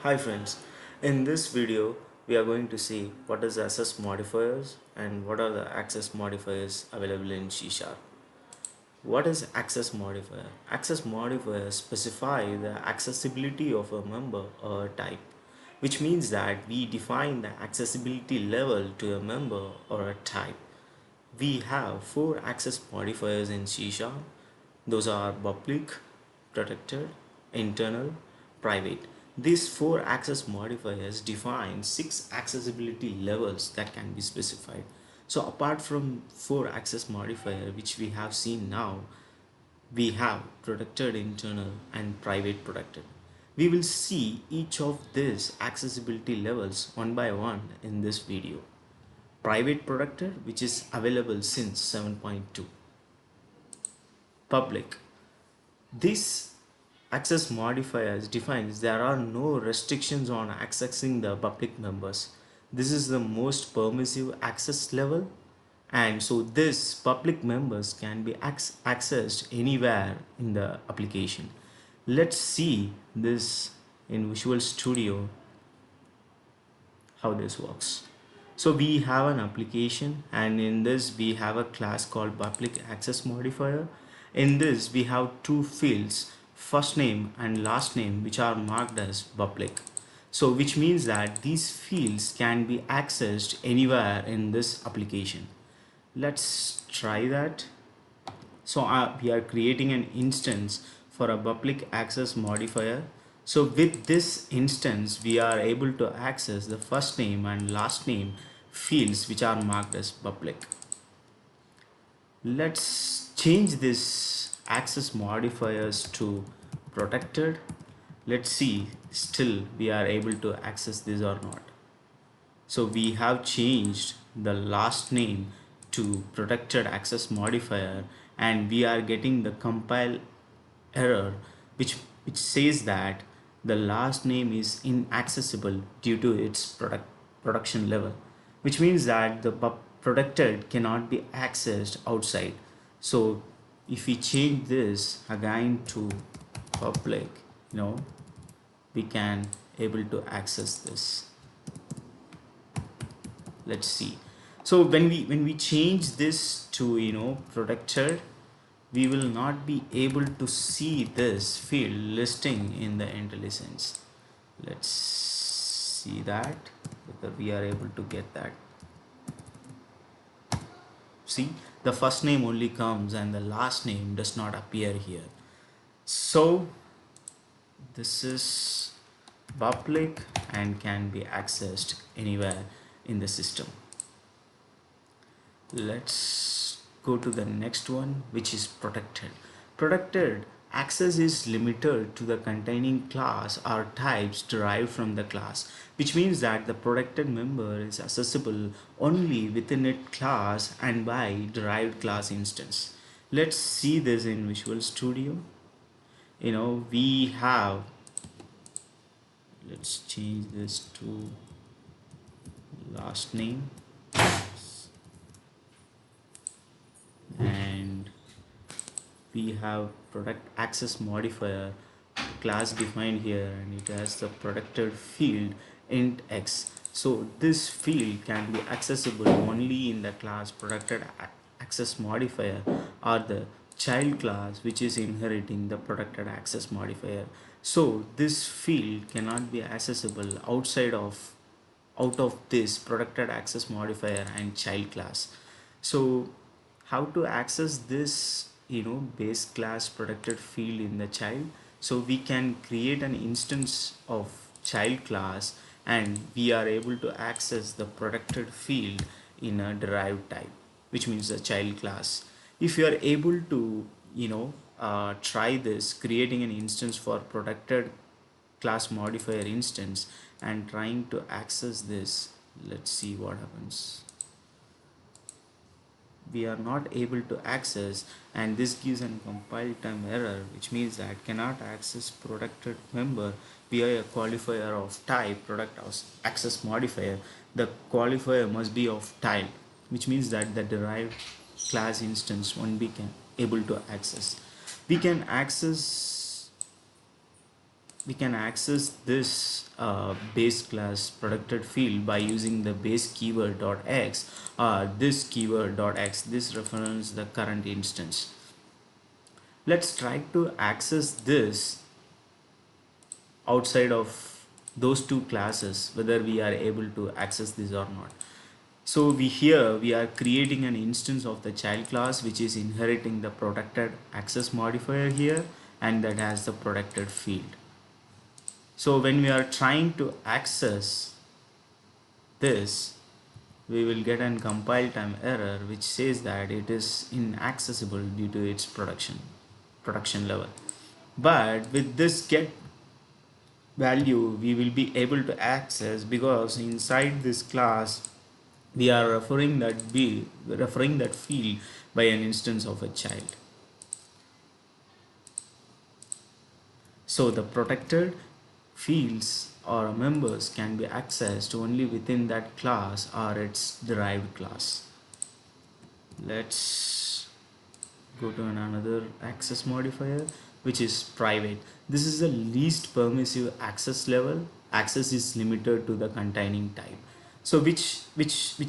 Hi friends, in this video we are going to see what is access modifiers and what are the access modifiers available in C#. What is access modifier? Access modifiers specify the accessibility of a member or a type, which means that we define the accessibility level to a member or a type. We have four access modifiers in C#. Those are public, protected, internal, private. These four access modifiers define six accessibility levels that can be specified. So apart from four access modifier which we have seen now, we have protected internal and private protected. We will see each of these accessibility levels one by one in this video. Private protected, which is available since 7.2. Public. This access modifiers defines there are no restrictions on accessing the public members. This is the most permissive access level, and so this public members can be accessed anywhere in the application. Let's see this in Visual Studio how this works. So we have an application, and in this we have a class called public access modifier. In this we have two fields, first name and last name, which are marked as public. So which means that these fields can be accessed anywhere in this application. Let's try that. So we are creating an instance for a public access modifier. So with this instance we are able to access the first name and last name fields which are marked as public. Let's change this access modifiers to protected. Let's see still we are able to access this or not. So we have changed the last name to protected access modifier, and we are getting the compile error which says that the last name is inaccessible due to its production level, which means that the protected cannot be accessed outside. So if we change this again to public, we can able to access this. Let's see. So when we change this to protected, we will not be able to see this field listing in the IntelliSense. Let's see that whether we are able to get that. See, the first name only comes and the last name does not appear here. So this is public and can be accessed anywhere in the system. Let's go to the next one, which is protected. Protected access is limited to the containing class or types derived from the class, which means that the protected member is accessible only within its class and by derived class instance. Let's see this in Visual Studio. We have, let's change this to last name, and we have product access modifier class defined here, and it has the protected field int x. So this field can be accessible only in the class protected access modifier or the child class which is inheriting the protected access modifier. So this field cannot be accessible out of this protected access modifier and child class. So how to access this base class protected field in the child? So we can create an instance of child class, and we are able to access the protected field in a derived type, which means the child class. If you are able to try this, creating an instance for protected class modifier instance and trying to access this, let's see what happens. We are not able to access, and this gives an compile time error, which means that cannot access protected member via a qualifier of type product access modifier. The qualifier must be of type, which means that the derived class instance won't be able to access. We can access we can access this base class protected field by using the base keyword dot x, this keyword dot x. This reference the current instance. Let's try to access this outside of those two classes, whether we are able to access this or not. So we are creating an instance of the child class which is inheriting the protected access modifier here, and that has the protected field. So when we are trying to access this, we will get an compile time error which says that it is inaccessible due to its production level. But with this get value we will be able to access, because inside this class we are referring that field by an instance of a child. So the protected fields or members can be accessed only within that class or its derived class. Let's go to another access modifier which is private. This is the least permissive access level. Access is limited to the containing type. So which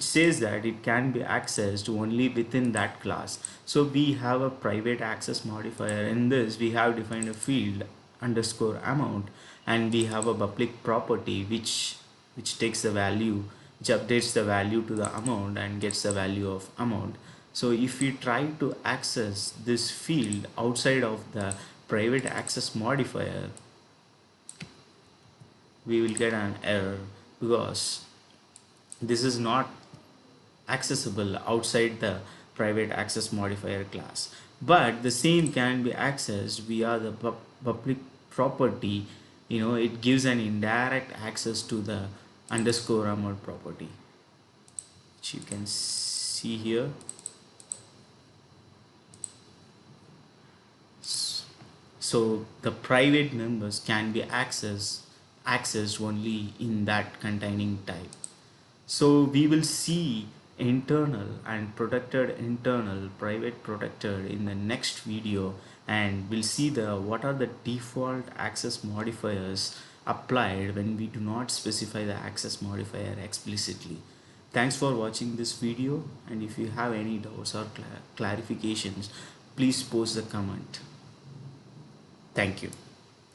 says that it can be accessed only within that class. So we have a private access modifier. In this we have defined a field underscore amount, and we have a public property which takes the value, which updates the value to the amount and gets the value of amount. So if we try to access this field outside of the private access modifier, we will get an error because this is not accessible outside the private access modifier class. But the same can be accessed via the public property. It gives an indirect access to the underscore amount property, which you can see here. So the private members can be accessed only in that containing type. So we will see internal and protected internal private protected in the next video, and we'll see what are the default access modifiers applied when we do not specify the access modifier explicitly. Thanks for watching this video, and if you have any doubts or clarifications, please post the comment. Thank you.